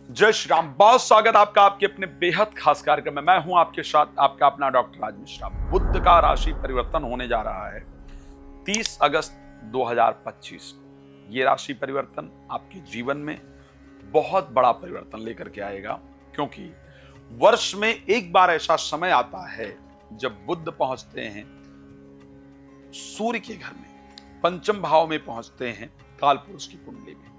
जय श्री राम। बहुत स्वागत आपका आपके अपने बेहद खास कार्यक्रम में। मैं हूं आपके साथ आपका अपना डॉक्टर राज मिश्रा। बुध का राशि परिवर्तन होने जा रहा है 30 अगस्त 2025 को। ये राशि परिवर्तन आपके जीवन में बहुत बड़ा परिवर्तन लेकर के आएगा, क्योंकि वर्ष में एक बार ऐसा समय आता है जब बुध पहुंचते हैं सूर्य के घर में, पंचम भाव में पहुंचते हैं कालपुरुष की कुंडली में,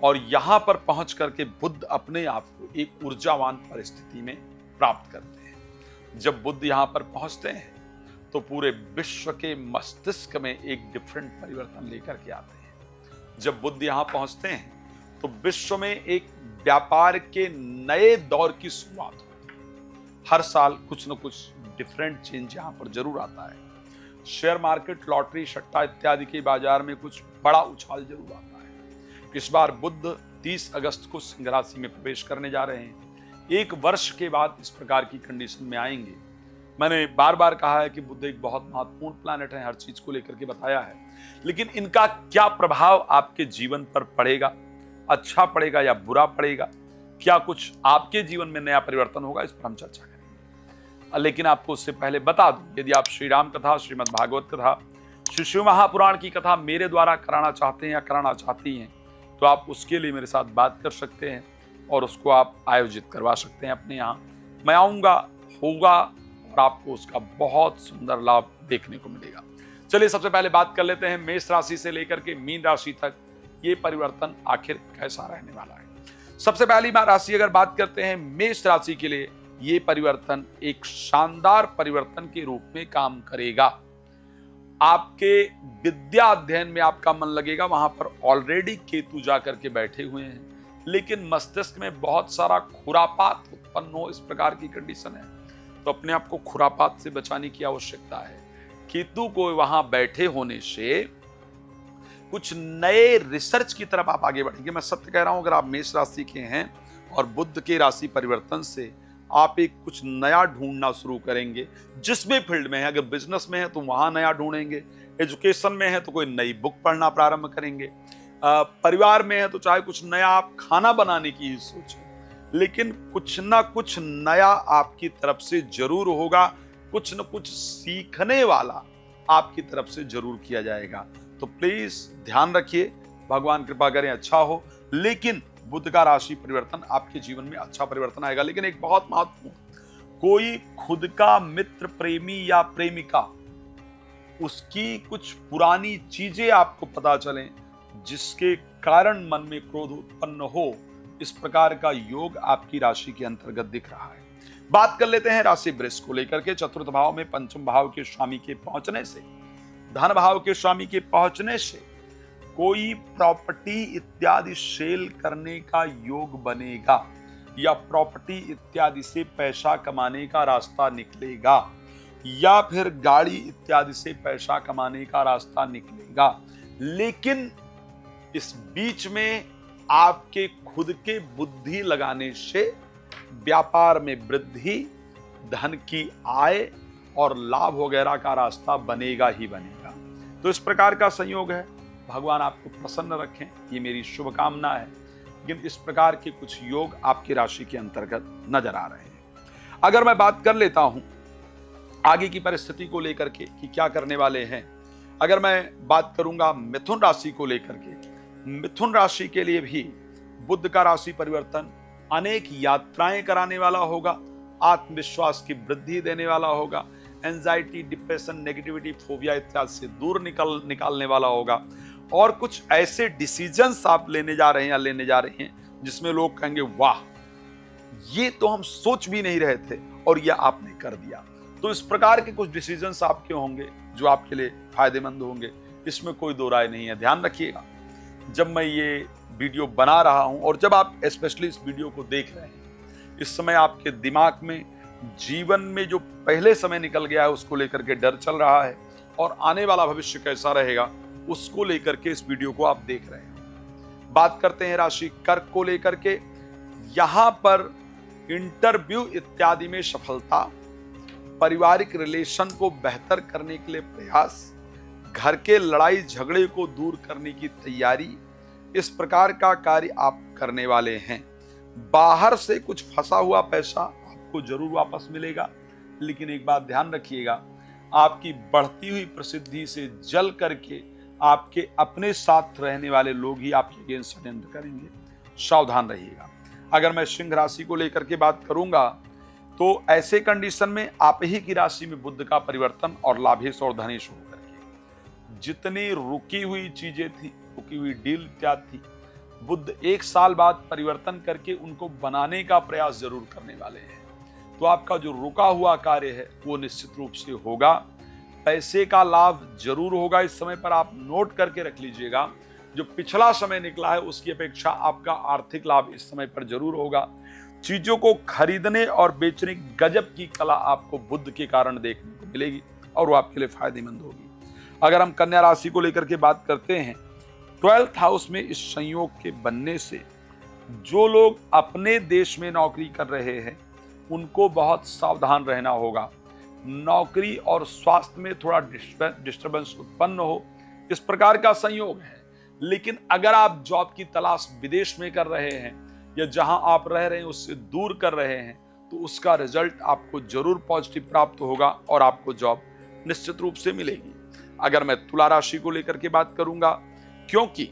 और यहां पर पहुंच करके बुध अपने आप को एक ऊर्जावान परिस्थिति में प्राप्त करते हैं। जब बुध यहां पर पहुंचते हैं तो पूरे विश्व के मस्तिष्क में एक डिफरेंट परिवर्तन लेकर के आते हैं। जब बुध यहां पहुंचते हैं तो विश्व में एक व्यापार के नए दौर की शुरुआत होती है। हर साल कुछ न कुछ डिफरेंट चेंज यहां पर जरूर आता है। शेयर मार्केट, लॉटरी, सट्टा इत्यादि के बाजार में कुछ बड़ा उछाल जरूर आता है। इस बार बुध 30 अगस्त को सिंह राशि में प्रवेश करने जा रहे हैं। एक वर्ष के बाद इस प्रकार की कंडीशन में आएंगे। मैंने बार बार कहा है कि बुध एक बहुत महत्वपूर्ण प्लैनेट है, हर चीज को लेकर के बताया है, लेकिन इनका क्या प्रभाव आपके जीवन पर पड़ेगा, अच्छा पड़ेगा या बुरा पड़ेगा, क्या कुछ आपके जीवन में नया परिवर्तन होगा, इस पर हम चर्चा करेंगे। लेकिन आपको उससे पहले बता दूं, यदि आप श्री राम कथा, श्रीमद् भागवत कथा, श्री शिव महापुराण की कथा मेरे द्वारा कराना चाहते हैं या कराना चाहती हैं, तो आप उसके लिए मेरे साथ बात कर सकते हैं और उसको आप आयोजित करवा सकते हैं अपने यहाँ। मैं आऊँगा, होगा, और आपको उसका बहुत सुंदर लाभ देखने को मिलेगा। चलिए सबसे पहले बात कर लेते हैं मेष राशि से लेकर के मीन राशि तक ये परिवर्तन आखिर कैसा रहने वाला है। सबसे पहली राशि अगर बात करते हैं मेष राशि के लिए, ये परिवर्तन एक शानदार परिवर्तन के रूप में काम करेगा। आपके विद्या अध्ययन में आपका मन लगेगा। वहां पर ऑलरेडी केतु जाकर के बैठे हुए हैं, लेकिन मस्तिष्क में बहुत सारा खुरापात उत्पन्न हो, इस प्रकार की कंडीशन है, तो अपने आप को खुरापात से बचाने की आवश्यकता है। केतु को वहां बैठे होने से कुछ नए रिसर्च की तरफ आप आगे बढ़ेंगे। मैं सत्य कह रहा हूं, अगर आप मेष राशि के हैं और बुध के राशि परिवर्तन से आप एक कुछ नया ढूंढना शुरू करेंगे। जिस भी फील्ड में है, अगर बिजनेस में है तो वहां नया ढूंढेंगे, एजुकेशन में है तो कोई नई बुक पढ़ना प्रारंभ करेंगे, परिवार में है तो चाहे कुछ नया आप खाना बनाने की ही सोचें, लेकिन कुछ ना कुछ नया आपकी तरफ से जरूर होगा। कुछ न कुछ सीखने वाला आपकी तरफ से जरूर किया जाएगा। तो प्लीज ध्यान रखिए, भगवान कृपा करें अच्छा हो। लेकिन बुध का राशि परिवर्तन आपके जीवन में अच्छा परिवर्तन आएगा। लेकिन एक बहुत महत्वपूर्ण, कोई खुद का मित्र, प्रेमी या प्रेमिका, उसकी कुछ पुरानी चीजें आपको पता चलें जिसके कारण मन में क्रोध उत्पन्न हो, इस प्रकार का योग आपकी राशि के अंतर्गत दिख रहा है। बात कर लेते हैं राशि वृष को लेकर के। चतुर्थ भाव में पंचम भाव के स्वामी के पहुंचने से, धन भाव के स्वामी के पहुंचने से कोई प्रॉपर्टी इत्यादि सेल करने का योग बनेगा, या प्रॉपर्टी इत्यादि से पैसा कमाने का रास्ता निकलेगा, या फिर गाड़ी इत्यादि से पैसा कमाने का रास्ता निकलेगा। लेकिन इस बीच में आपके खुद के बुद्धि लगाने से व्यापार में वृद्धि, धन की आय और लाभ वगैरह का रास्ता बनेगा ही बनेगा। तो इस प्रकार का संयोग है। भगवान आपको प्रसन्न रखें, ये मेरी शुभकामना है। लेकिन इस प्रकार के कुछ योग आपकी राशि के अंतर्गत नजर आ रहे हैं। अगर मैं बात कर लेता हूं आगे की परिस्थिति को लेकर के कि क्या करने वाले हैं, अगर मैं बात करूंगा मिथुन राशि को लेकर के, मिथुन राशि के लिए भी बुध का राशि परिवर्तन अनेक यात्राएं कराने वाला होगा, आत्मविश्वास की वृद्धि देने वाला होगा, एंजाइटी, डिप्रेशन, नेगेटिविटी, फोबिया इत्यादि से दूर निकालने वाला होगा, और कुछ ऐसे डिसीजंस आप लेने जा रहे हैं या लेने जा रहे हैं जिसमें लोग कहेंगे वाह, ये तो हम सोच भी नहीं रहे थे और यह आपने कर दिया। तो इस प्रकार के कुछ डिसीजंस आपके होंगे जो आपके लिए फायदेमंद होंगे, इसमें कोई दो राय नहीं है। ध्यान रखिएगा, जब मैं ये वीडियो बना रहा हूं और जब आप स्पेशली इस वीडियो को देख रहे हैं, इस समय आपके दिमाग में जीवन में जो पहले समय निकल गया है उसको लेकर के डर चल रहा है, और आने वाला भविष्य कैसा रहेगा उसको लेकर के इस वीडियो को आप देख रहे हैं। बात करते हैं राशि कर्क को लेकर के। यहां पर इंटरव्यू इत्यादि में सफलता, पारिवारिक रिलेशन को बेहतर करने के लिए प्रयास, घर के लड़ाई झगड़े को दूर करने की तैयारी, इस प्रकार का कार्य आप करने वाले हैं। बाहर से कुछ फंसा हुआ पैसा आपको जरूर वापस मिलेगा, लेकिन एक बात ध्यान रखिएगा, आपकी बढ़ती हुई प्रसिद्धि से जल करके आपके अपने साथ रहने वाले लोग ही आपके अगेंस्ट षड्यंत्र करेंगे। सावधान रहिएगा। अगर मैं सिंह राशि को लेकर के बात करूंगा तो ऐसे कंडीशन में आप ही की राशि में बुध का परिवर्तन और लाभेश और धनेश होकर के जितनी रुकी हुई चीजें थी, रुकी हुई डील इत्यादि थी, बुध 1 साल बाद परिवर्तन करके उनको बनाने का प्रयास जरूर करने वाले हैं। तो आपका जो रुका हुआ कार्य है वो निश्चित रूप से होगा। पैसे का लाभ जरूर होगा। इस समय पर आप नोट करके रख लीजिएगा, जो पिछला समय निकला है उसकी अपेक्षा आपका आर्थिक लाभ इस समय पर जरूर होगा। चीजों को खरीदने और बेचने की गजब की कला आपको बुध के कारण देखने को मिलेगी और वो आपके लिए फायदेमंद होगी। अगर हम कन्या राशि को लेकर के बात करते हैं, 12th हाउस में इस संयोग के बनने से जो लोग अपने देश में नौकरी कर रहे हैं उनको बहुत सावधान रहना होगा। नौकरी और स्वास्थ्य में थोड़ा डिस्टर्बेंस उत्पन्न हो, इस प्रकार का संयोग है। लेकिन अगर आप जॉब की तलाश विदेश में कर रहे हैं या जहां आप रह रहे हैं उससे दूर कर रहे हैं तो उसका रिजल्ट आपको जरूर पॉजिटिव प्राप्त होगा और आपको जॉब निश्चित रूप से मिलेगी। अगर मैं तुला राशि को लेकर के बात करूंगा, क्योंकि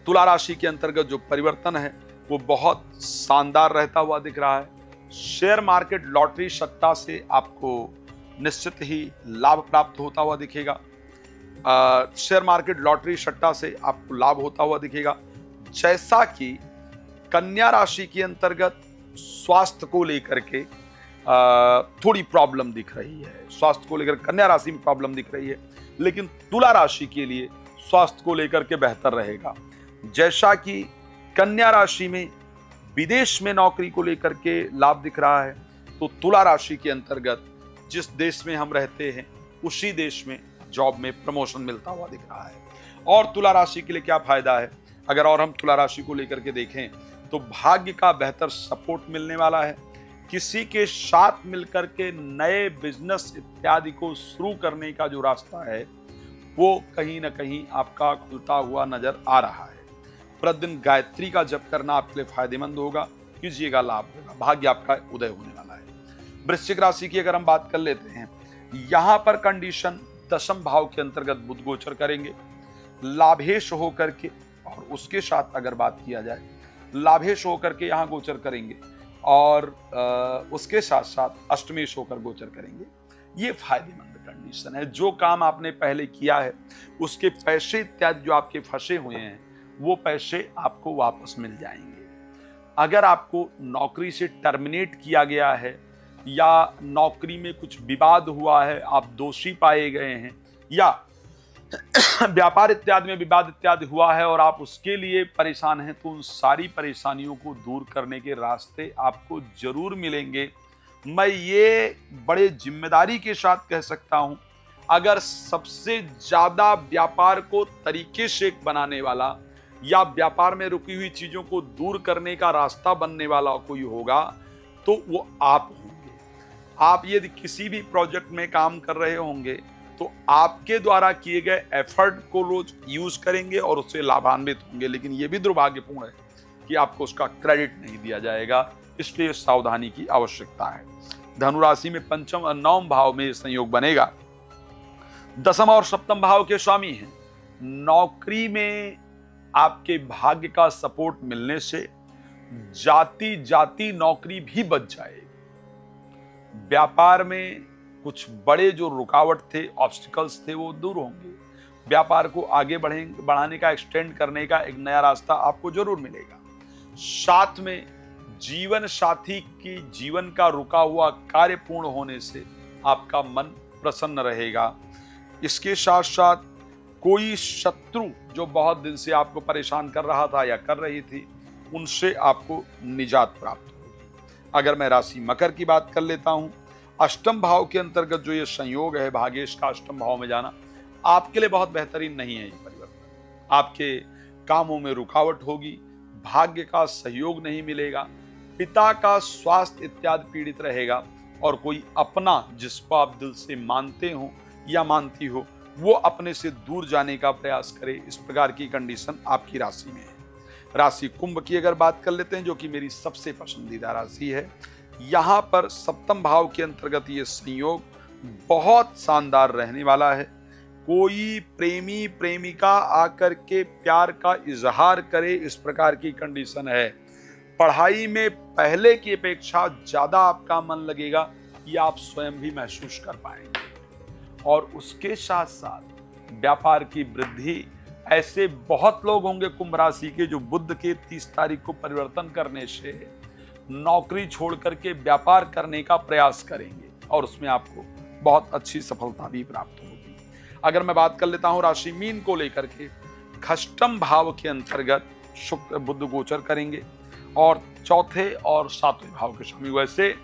तुला राशि के अंतर्गत जो परिवर्तन है वो बहुत शानदार रहता हुआ दिख रहा है। शेयर मार्केट, लॉटरी, सट्टा से आपको निश्चित ही लाभ प्राप्त होता हुआ दिखेगा। शेयर मार्केट, लॉटरी, सट्टा से आपको लाभ होता हुआ दिखेगा। जैसा कि कन्या राशि के अंतर्गत स्वास्थ्य को लेकर के थोड़ी प्रॉब्लम दिख रही है, स्वास्थ्य को लेकर कन्या राशि में प्रॉब्लम दिख रही है, लेकिन तुला राशि के लिए स्वास्थ्य को लेकर के बेहतर रहेगा। जैसा कि कन्या राशि में विदेश में नौकरी को लेकर के लाभ दिख रहा है, तो तुला राशि के अंतर्गत जिस देश में हम रहते हैं उसी देश में जॉब में प्रमोशन मिलता हुआ दिख रहा है। और तुला राशि के लिए क्या फायदा है, अगर और हम तुला राशि को लेकर के देखें तो भाग्य का बेहतर सपोर्ट मिलने वाला है। किसी के साथ मिलकर के नए बिजनेस इत्यादि को शुरू करने का जो रास्ता है वो कहीं ना कहीं आपका खुलता हुआ नजर आ रहा है। प्रतिदिन गायत्री का जप करना आपके लिए फायदेमंद होगा, कीजिएगा, लाभ होगा, भाग्य आपका उदय होने वाला है। वृश्चिक राशि की अगर हम बात कर लेते हैं, यहां पर कंडीशन 10th भाव के अंतर्गत बुध गोचर करेंगे, लाभेश होकर के, और उसके साथ अगर बात किया जाए लाभेश होकर के यहाँ गोचर करेंगे और उसके साथ साथ अष्टमेश होकर गोचर करेंगे। ये फायदेमंद कंडीशन है। जो काम आपने पहले किया है उसके पैसे इत्यादि जो आपके फंसे हुए हैं वो पैसे आपको वापस मिल जाएंगे। अगर आपको नौकरी से टर्मिनेट किया गया है या नौकरी में कुछ विवाद हुआ है, आप दोषी पाए गए हैं, या व्यापार इत्यादि में विवाद इत्यादि हुआ है और आप उसके लिए परेशान हैं, तो उन सारी परेशानियों को दूर करने के रास्ते आपको जरूर मिलेंगे। मैं ये बड़े जिम्मेदारी के साथ कह सकता हूं, अगर सबसे ज्यादा व्यापार को तरीके से बनाने वाला या व्यापार में रुकी हुई चीजों को दूर करने का रास्ता बनने वाला कोई होगा तो वो आप होंगे। आप यदि किसी भी प्रोजेक्ट में काम कर रहे होंगे तो आपके द्वारा किए गए एफर्ट को रोज यूज करेंगे और उससे लाभान्वित होंगे, लेकिन यह भी दुर्भाग्यपूर्ण है कि आपको उसका क्रेडिट नहीं दिया जाएगा, इसलिए सावधानी की आवश्यकता है। धनु राशि में 5th और 9th भाव में संयोग बनेगा। 10th और 7th भाव के स्वामी हैं। नौकरी में आपके भाग्य का सपोर्ट मिलने से जाती जाती नौकरी भी बच जाएगी। व्यापार में कुछ बड़े जो रुकावट थे, ऑब्स्टिकल्स थे, वो दूर होंगे। व्यापार को आगे बढ़ाने का, एक्सटेंड करने का एक नया रास्ता आपको जरूर मिलेगा। साथ में जीवन साथी की जीवन का रुका हुआ कार्य पूर्ण होने से आपका मन प्रसन्न रहेगा। इसके साथ साथ कोई शत्रु जो बहुत दिन से आपको परेशान कर रहा था या कर रही थी, उनसे आपको निजात प्राप्त होगी। अगर मैं राशि मकर की बात कर लेता हूं, 8th भाव के अंतर्गत जो ये संयोग है, भाग्येश का 8th भाव में जाना आपके लिए बहुत बेहतरीन नहीं है। ये परिवर्तन आपके कामों में रुकावट होगी, भाग्य का सहयोग नहीं मिलेगा, पिता का स्वास्थ्य इत्यादि पीड़ित रहेगा और कोई अपना जिसको आप दिल से मानते हो या मानती हो वो अपने से दूर जाने का प्रयास करे। इस प्रकार की कंडीशन आपकी राशि में है। राशि कुंभ की अगर बात कर लेते हैं, जो कि मेरी सबसे पसंदीदा राशि है, यहाँ पर सप्तम भाव के अंतर्गत ये संयोग बहुत शानदार रहने वाला है। कोई प्रेमी प्रेमिका आकर के प्यार का इजहार करे, इस प्रकार की कंडीशन है। पढ़ाई में पहले की अपेक्षा ज्यादा आपका मन लगेगा, ये आप स्वयं भी महसूस कर पाएंगे। और उसके साथ साथ व्यापार की वृद्धि। ऐसे बहुत लोग होंगे कुंभ राशि के जो बुध के 30 तारीख को परिवर्तन करने से नौकरी छोड़ करके व्यापार करने का प्रयास करेंगे और उसमें आपको बहुत अच्छी सफलता भी प्राप्त होगी। अगर मैं बात कर लेता हूं राशि मीन को लेकर के, खष्टम भाव के अंतर्गत शुक्र बुध गोचर करेंगे और चौथे और सातवें भाव के स्वामी। वैसे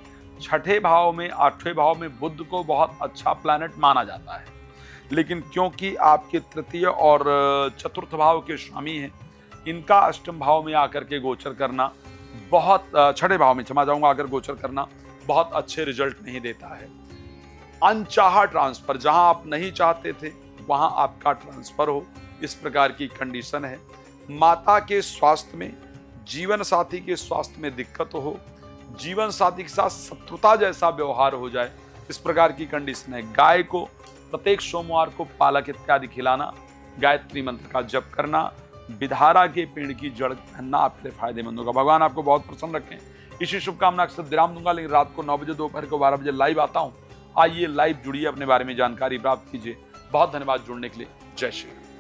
छठे भाव में, आठवें भाव में बुध को बहुत अच्छा प्लैनेट माना जाता है, लेकिन क्योंकि आपके तृतीय और चतुर्थ भाव के स्वामी हैं, इनका अष्टम भाव में आकर के गोचर करना बहुत, छठे भाव में क्षमा जाऊंगा, आकर गोचर करना बहुत अच्छे रिजल्ट नहीं देता है। अनचाहा ट्रांसफर, जहां आप नहीं चाहते थे वहां आपका ट्रांसफर हो, इस प्रकार की कंडीशन है। माता के स्वास्थ्य में, जीवन साथी के स्वास्थ्य में दिक्कत हो, जीवन साथी के साथ शत्रुता जैसा व्यवहार हो जाए, इस प्रकार की कंडीशन है। गाय को प्रत्येक सोमवार को पालक इत्यादि खिलाना, गायत्री मंत्र का जप करना, विधारा के पेड़ की जड़ पहनना आपके लिए फायदेमंद होगा। भगवान आपको बहुत प्रसन्न रखें, इसी शुभकामना के साथ विराम दूंगा, लेकिन रात को 9 बजे, दोपहर को 12 बजे लाइव आता हूं। आइए लाइव जुड़िए, अपने बारे में जानकारी प्राप्त कीजिए। बहुत धन्यवाद जुड़ने के लिए। जय श्री राम।